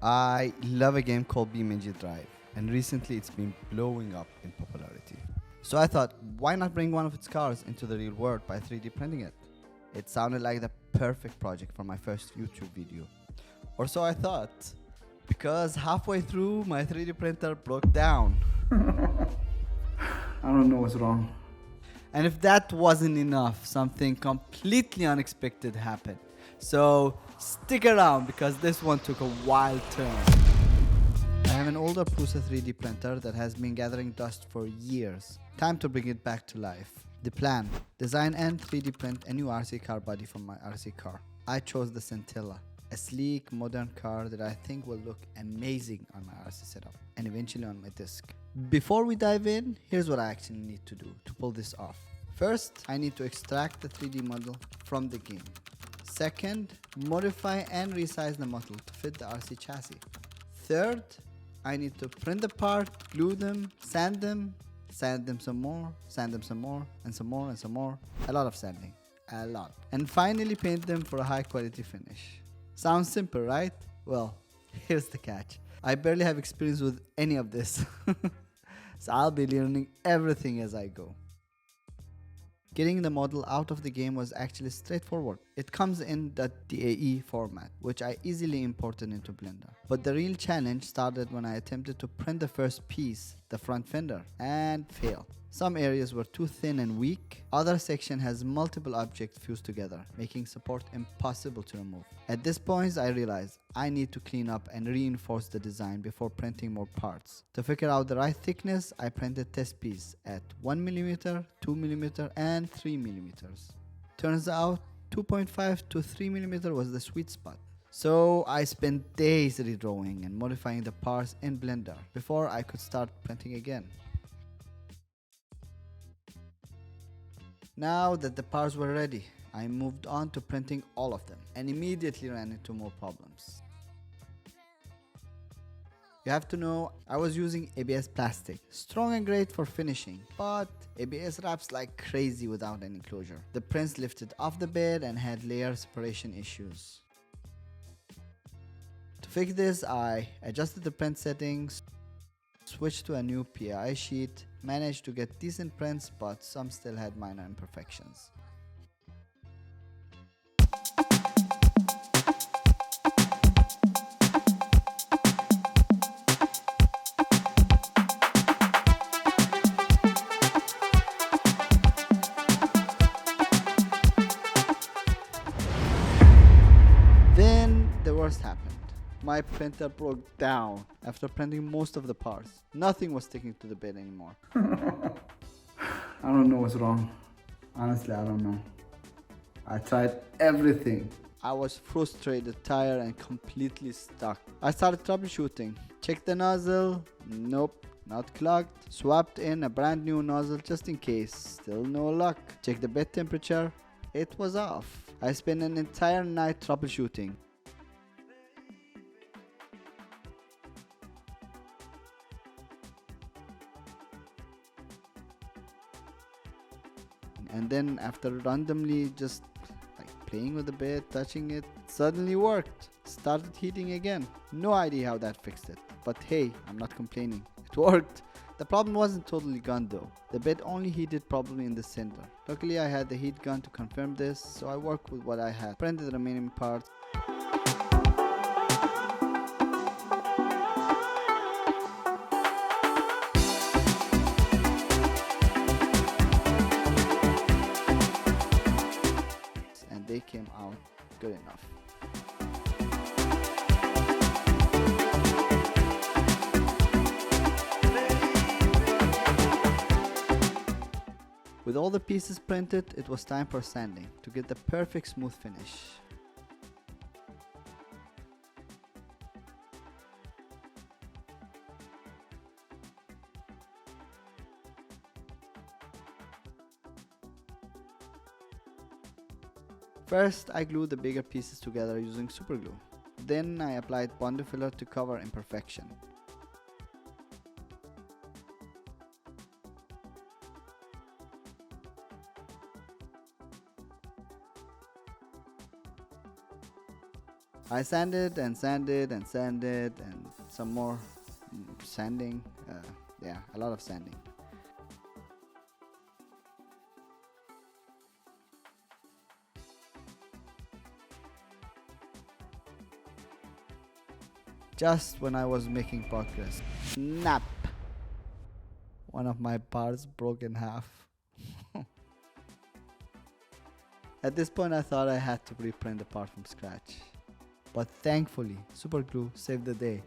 I love a game called BeamNG.drive, and recently it's been blowing up in popularity. So I thought, why not bring one of its cars into the real world by 3D printing it? It sounded like the perfect project for my first YouTube video. Or so I thought, because halfway through my 3D printer broke down. I don't know what's wrong. And if that wasn't enough, something completely unexpected happened. So stick around because this one took a wild turn. I have an older Prusa 3D printer that has been gathering dust for years. Time to bring it back to life. The plan: design and 3D print a new RC car body for my RC car. I chose the Scintilla, a sleek, modern car that I think will look amazing on my RC setup and eventually on my disc. Before we dive in, here's what I actually need to do to pull this off. First, I need to extract the 3D model from the game. Second, modify and resize the model to fit the RC chassis. Third, I need to print the part, glue them, sand them some more, sand them some more, and some more and some more. A lot of sanding. A lot. And finally paint them for a high quality finish. Sounds simple, right? Well, here's the catch. I barely have experience with any of this. So I'll be learning everything as I go. Getting the model out of the game was actually straightforward. It comes in .dae format, which I easily imported into Blender. But the real challenge started when I attempted to print the first piece, the front fender, and failed. Some areas were too thin and weak. Other section has multiple objects fused together, making support impossible to remove. At this point, I realized I need to clean up and reinforce the design before printing more parts. To figure out the right thickness, I printed test piece at 1mm, 2mm, and 3mm. Turns out 2.5 to 3mm was the sweet spot. So I spent days redrawing and modifying the parts in Blender before I could start printing again. Now that the parts were ready, I moved on to printing all of them and immediately ran into more problems. You have to know, I was using ABS plastic, strong and great for finishing, but ABS wraps like crazy without any closure. The prints lifted off the bed and had layer separation issues. To fix this, I adjusted the print settings, switched to a new PI sheet, managed to get decent prints, but some still had minor imperfections. Then the worst happened. My printer broke down after printing most of the parts. Nothing was sticking to the bed anymore. I don't know what's wrong. Honestly, I don't know. I tried everything. I was frustrated, tired, and completely stuck. I started troubleshooting. Checked the nozzle. Nope, not clogged. Swapped in a brand new nozzle just in case. Still no luck. Checked the bed temperature. It was off. I spent an entire night troubleshooting. And then after randomly just like playing with the bed, touching it, suddenly worked. Started heating again. No idea how that fixed it. But hey, I'm not complaining. It worked. The problem wasn't totally gone though. The bed only heated probably in the center. Luckily I had the heat gun to confirm this, so I worked with what I had. Printed the remaining parts. And they came out good enough. With all the pieces printed, it was time for sanding to get the perfect smooth finish. First, I glued the bigger pieces together using super glue. Then I applied Bondo filler to cover imperfection. I sanded and sanded and sanded and some more sanding. Yeah, a lot of sanding. Just when I was making progress, snap! One of my parts broke in half. At this point I thought I had to reprint the part from scratch. But thankfully, super glue saved the day.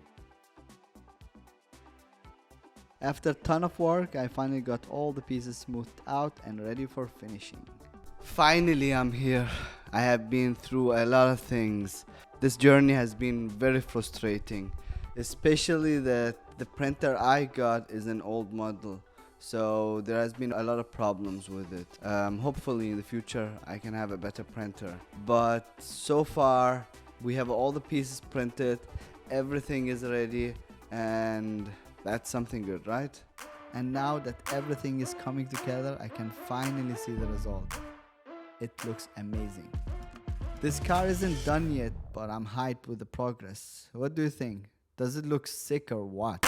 After a ton of work, I finally got all the pieces smoothed out and ready for finishing. Finally, I'm here. I have been through a lot of things. This journey has been very frustrating, especially that the printer I got is an old model. So there has been a lot of problems with it. Hopefully in the future I can have a better printer. But so far we have all the pieces printed, everything is ready, and that's something good, right? And now that everything is coming together, I can finally see the result. It looks amazing. This car isn't done yet, but I'm hyped with the progress. What do you think? Does it look sick or what?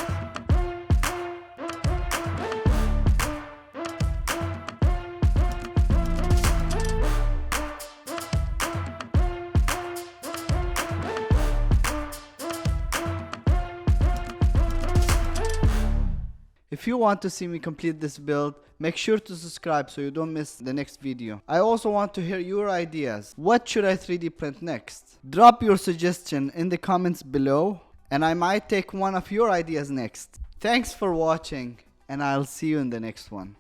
If you want to see me complete this build, make sure to subscribe so you don't miss the next video. I also want to hear your ideas. What should I 3D print next? Drop your suggestion in the comments below and I might take one of your ideas next. Thanks for watching and I'll see you in the next one.